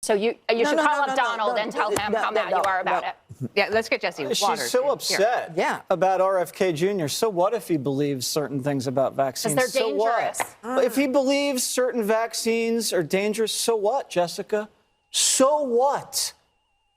So you should call up Donald and tell him how mad you are about it. Yeah, let's get Jesse Watters. She's so upset about RFK Jr. So what if he believes certain things about vaccines? Because they're dangerous. So what? If he believes certain vaccines are dangerous, so what, Jessica? So what?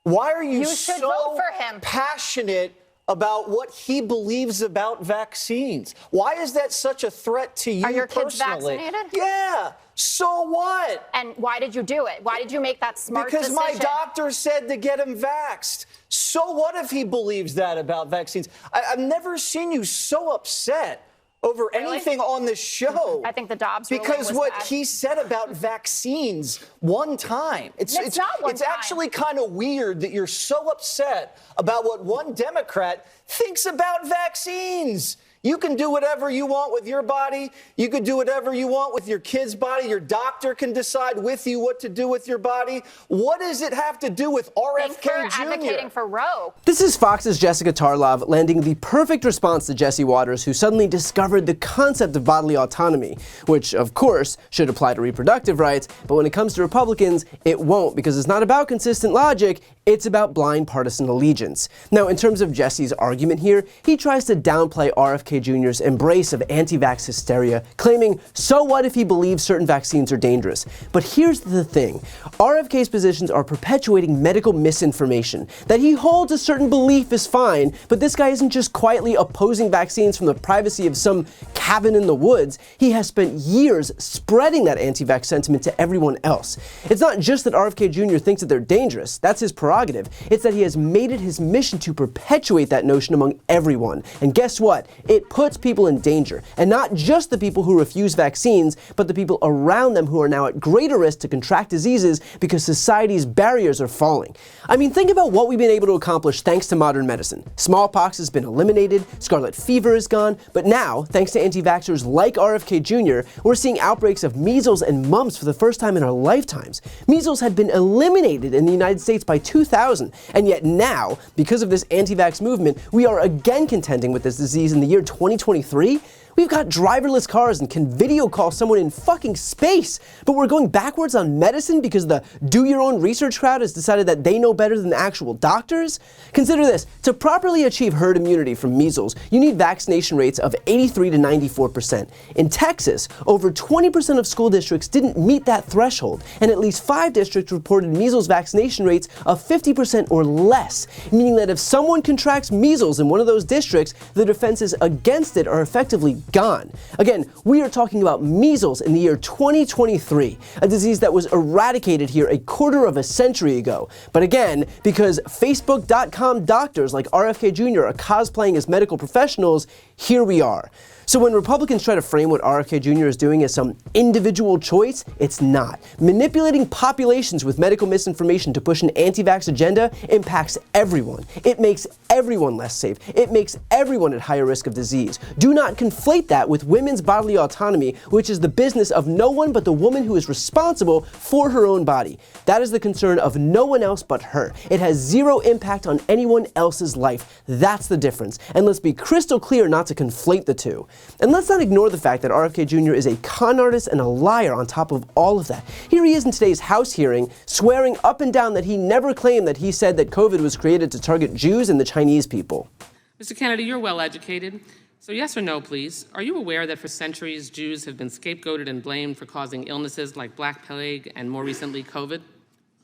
Why are you should so vote for him. passionate about what he believes about vaccines? Why is that such a threat to you personally? Are your kids vaccinated? Yeah. So what? And why did you do it? Why did you make that smart decision? Because my doctor said to get him vaxxed. So what if he believes that about vaccines? I've never seen you so upset over anything on this show. I think the Dobbs because was what bad. he said about vaccines one time. It's not one It's time. actually kind of weird that you're so upset about what one Democrat thinks about vaccines. You can do whatever you want with your body. You can do whatever you want with your kid's body. Your doctor can decide with you what to do with your body. What does it have to do with RFK Thanks for Jr.? advocating for Roe. This is Fox's Jessica Tarlov landing the perfect response to Jesse Watters, who suddenly discovered the concept of bodily autonomy, which, of course, should apply to reproductive rights, but when it comes to Republicans, it won't, because it's not about consistent logic, it's about blind partisan allegiance. Now, in terms of Jesse's argument here, he tries to downplay RFK Jr.'s embrace of anti-vax hysteria, claiming, so what if he believes certain vaccines are dangerous? But here's the thing. RFK's positions are perpetuating medical misinformation. That he holds a certain belief is fine, but this guy isn't just quietly opposing vaccines from the privacy of some cabin in the woods. He has spent years spreading that anti-vax sentiment to everyone else. It's not just that RFK Jr. thinks that they're dangerous. That's his prerogative. It's that he has made it his mission to perpetuate that notion among everyone. And guess what? It puts people in danger. And not just the people who refuse vaccines, but the people around them who are now at greater risk to contract diseases because society's barriers are falling. I mean, think about what we've been able to accomplish thanks to modern medicine. Smallpox has been eliminated, scarlet fever is gone, but now, thanks to anti-vaxxers like RFK Jr., we're seeing outbreaks of measles and mumps for the first time in our lifetimes. Measles had been eliminated in the United States by 2000, and yet now, because of this anti-vax movement, we are again contending with this disease in the year 2023? We've got driverless cars and can video call someone in fucking space, but we're going backwards on medicine because the do-your-own-research crowd has decided that they know better than the actual doctors? Consider this. To properly achieve herd immunity from measles, you need vaccination rates of 83 to 94%. In Texas, over 20% of school districts didn't meet that threshold, and at least 5 districts reported measles vaccination rates of 50% or less, meaning that if someone contracts measles in one of those districts, the defenses against it are effectively gone. Again, we are talking about measles in the year 2023, a disease that was eradicated here a quarter of a century ago. But again, because Facebook.com doctors like RFK Jr. are cosplaying as medical professionals, here we are. So when Republicans try to frame what RFK Jr. is doing as some individual choice, it's not. Manipulating populations with medical misinformation to push an anti-vax agenda impacts everyone. It makes everyone less safe. It makes everyone at higher risk of disease. Do not conflate that with women's bodily autonomy, which is the business of no one but the woman who is responsible for her own body. That is the concern of no one else but her. It has zero impact on anyone else's life. That's the difference. And let's be crystal clear not to conflate the two. And let's not ignore the fact that RFK Jr. is a con artist and a liar on top of all of that. Here he is in today's House hearing, swearing up and down that he never claimed that he said that COVID was created to target Jews and the Chinese people. Mr. Kennedy, you're well educated. So yes or no, please. Are you aware that for centuries Jews have been scapegoated and blamed for causing illnesses like Black Plague and more recently COVID?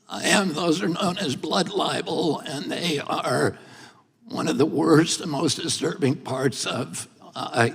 I am. Those are known as blood libel, and they are one of the worst and most disturbing parts of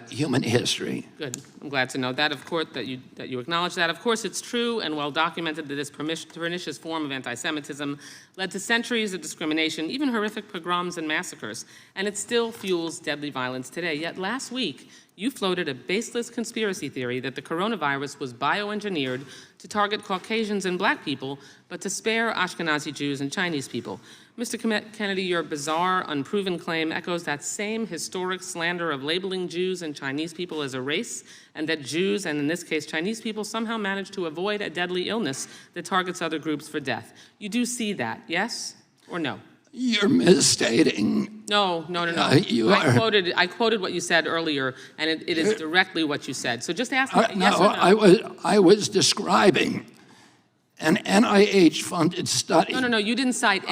human history. Good. I'm glad to know that, of course, that you acknowledge that. Of course, it's true and well documented that this pernicious form of anti-Semitism led to centuries of discrimination, even horrific pogroms and massacres, and it still fuels deadly violence today. Yet last week, you floated a baseless conspiracy theory that the coronavirus was bioengineered to target Caucasians and Black people, but to spare Ashkenazi Jews and Chinese people. Mr. Kennedy, your bizarre, unproven claim echoes that same historic slander of labeling Jews and Chinese people as a race, and that Jews, and in this case Chinese people, somehow managed to avoid a deadly illness that targets other groups for death. You do see that, yes or no? You're misstating. No. I quoted what you said earlier, and it is directly what you said. So just ask me yes or no. I was describing an NIH-funded study. No, you didn't cite any.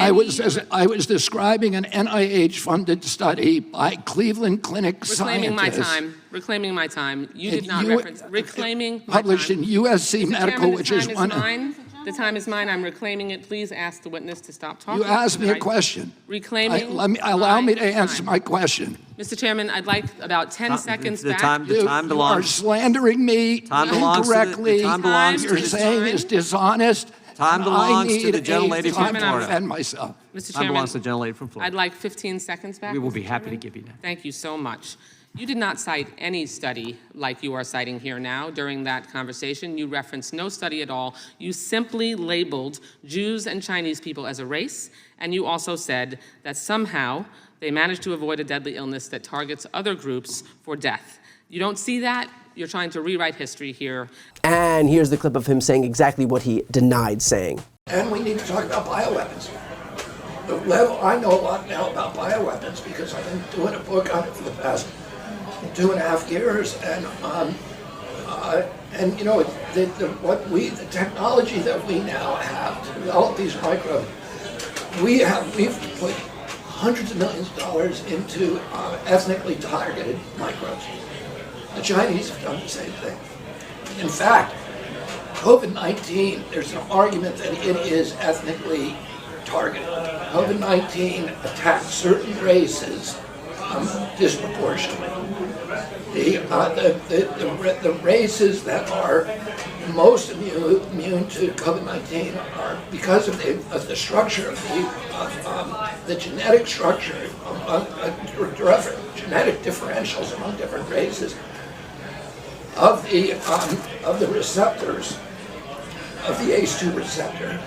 I was describing an NIH-funded study by Cleveland Clinic scientists. Reclaiming my time. You did not reference reclaiming my published time. in USC Mr. Medical, Chairman, which is one. The time is mine. I'm reclaiming it. Please ask the witness to stop talking. You asked me a question. Reclaiming. Allow me to answer my question. Mr. Chairman, I'd like about 10 seconds back. The time You belongs. are slandering me incorrectly. You're saying it's dishonest. Time belongs to the gentlelady from to Florida. defend myself. Mr. Time Chairman, belongs to the gentlelady from Florida. I'd like 15 seconds back. We will be Mr. happy to Chairman. give you that. Thank you so much. You did not cite any study like you are citing here now during that conversation. You referenced no study at all. You simply labeled Jews and Chinese people as a race, and you also said that somehow they managed to avoid a deadly illness that targets other groups for death. You don't see that? You're trying to rewrite history here. And here's the clip of him saying exactly what he denied saying. And we need to talk about bioweapons. Well, I know a lot now about bioweapons because I've been doing a book on it for the past 2.5 years, and you know, the technology that we now have to develop these microbes, we've put hundreds of millions of dollars into ethnically targeted microbes. The Chinese have done the same thing. In fact, COVID-19, there's an argument that it is ethnically targeted. COVID-19 attacks certain races disproportionately. The races that are most immune to COVID-19 are because of the structure of the genetic structure, genetic differentials among different races of the receptors of the ACE2 receptor.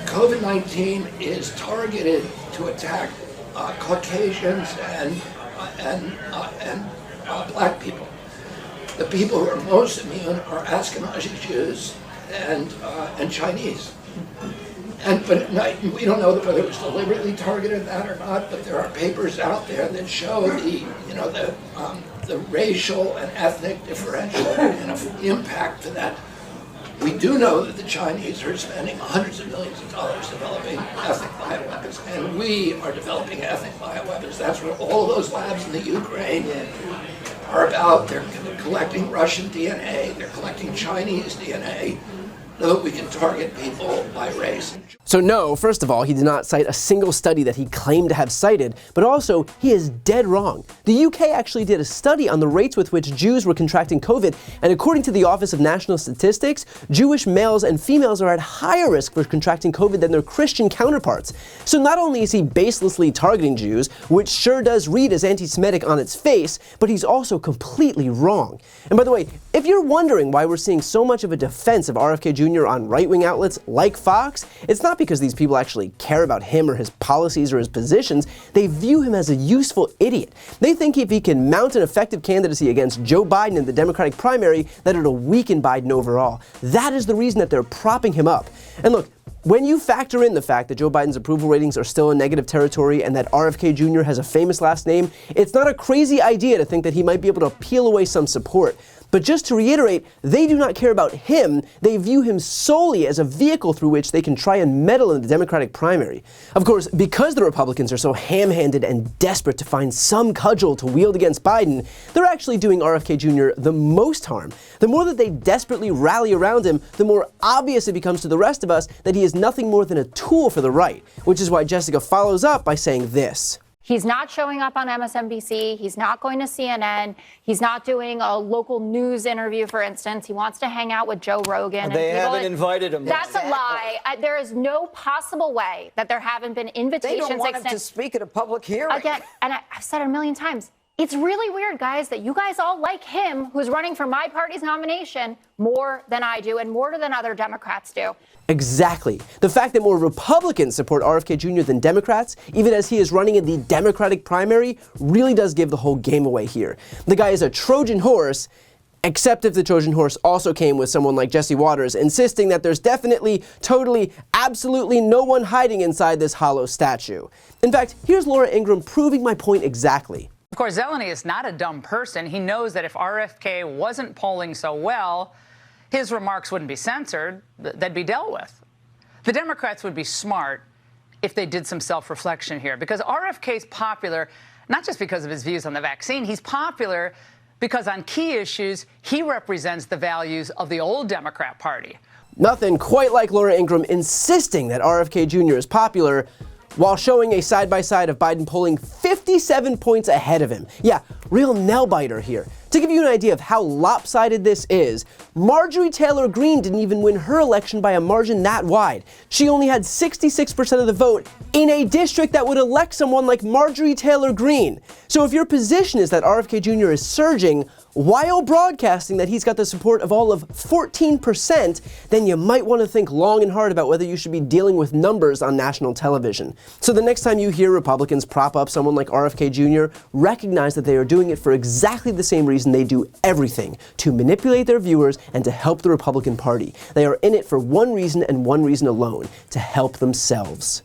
COVID-19 is targeted to attack Caucasians and black people. The people who are most immune are Ashkenazi Jews and Chinese. But we don't know whether it was deliberately targeted that or not. But there are papers out there that show the racial and ethnic differential impact to that. We do know that the Chinese are spending hundreds of millions of dollars developing ethnic bioweapons, and we are developing ethnic bioweapons. That's what all of those labs in the Ukraine are about. They're collecting Russian DNA, they're collecting Chinese DNA, so that we can target people by race. So no, first of all, he did not cite a single study that he claimed to have cited, but also, he is dead wrong. The UK actually did a study on the rates with which Jews were contracting COVID, and according to the Office of National Statistics, Jewish males and females are at higher risk for contracting COVID than their Christian counterparts. So not only is he baselessly targeting Jews, which sure does read as anti-Semitic on its face, but he's also completely wrong. And by the way, if you're wondering why we're seeing so much of a defense of RFK Jr. on right-wing outlets like Fox, it's not because these people actually care about him or his policies or his positions. They view him as a useful idiot. They think if he can mount an effective candidacy against Joe Biden in the Democratic primary, that it'll weaken Biden overall. That is the reason that they're propping him up. And look, when you factor in the fact that Joe Biden's approval ratings are still in negative territory and that RFK Jr. has a famous last name, it's not a crazy idea to think that he might be able to peel away some support. But just to reiterate, they do not care about him. They view him solely as a vehicle through which they can try and meddle in the Democratic primary. Of course, because the Republicans are so ham-handed and desperate to find some cudgel to wield against Biden, they're actually doing RFK Jr. the most harm. The more that they desperately rally around him, the more obvious it becomes to the rest of us that he is nothing more than a tool for the right, which is why Jessica follows up by saying this. He's not showing up on MSNBC. He's not going to CNN. He's not doing a local news interview, for instance. He wants to hang out with Joe Rogan. They haven't invited him. That's a lie. There is no possible way that there haven't been invitations. They don't want him to speak at a public hearing. Again, and I've said it a million times. It's really weird, guys, that you guys all like him, who's running for my party's nomination, more than I do and more than other Democrats do. Exactly. The fact that more Republicans support RFK Jr. than Democrats, even as he is running in the Democratic primary, really does give the whole game away here. The guy is a Trojan horse, except if the Trojan horse also came with someone like Jesse Watters, insisting that there's definitely, totally, absolutely no one hiding inside this hollow statue. In fact, here's Laura Ingraham proving my point exactly. Of course, Zeleny is not a dumb person. He knows that if RFK wasn't polling so well, his remarks wouldn't be censored, they'd be dealt with. The Democrats would be smart if they did some self-reflection here, because RFK's popular not just because of his views on the vaccine, he's popular because on key issues, he represents the values of the old Democrat Party. Nothing quite like Laura Ingraham insisting that RFK Jr. is popular while showing a side-by-side of Biden polling 57 points ahead of him. Yeah, real nail-biter here. To give you an idea of how lopsided this is, Marjorie Taylor Greene didn't even win her election by a margin that wide. She only had 66% of the vote in a district that would elect someone like Marjorie Taylor Greene. So if your position is that RFK Jr. is surging while broadcasting that he's got the support of all of 14%, then you might want to think long and hard about whether you should be dealing with numbers on national television. So the next time you hear Republicans prop up someone like RFK Jr., recognize that they are doing it for exactly the same reason they do everything: to manipulate their viewers and to help the Republican Party. They are in it for one reason and one reason alone: to help themselves.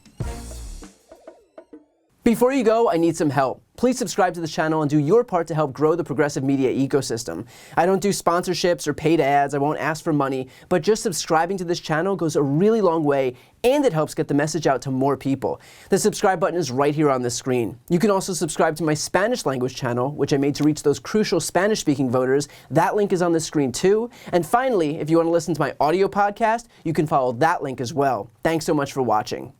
Before you go, I need some help. Please subscribe to this channel and do your part to help grow the progressive media ecosystem. I don't do sponsorships or paid ads, I won't ask for money, but just subscribing to this channel goes a really long way, and it helps get the message out to more people. The subscribe button is right here on the screen. You can also subscribe to my Spanish language channel, which I made to reach those crucial Spanish-speaking voters. That link is on the screen too. And finally, if you want to listen to my audio podcast, you can follow that link as well. Thanks so much for watching.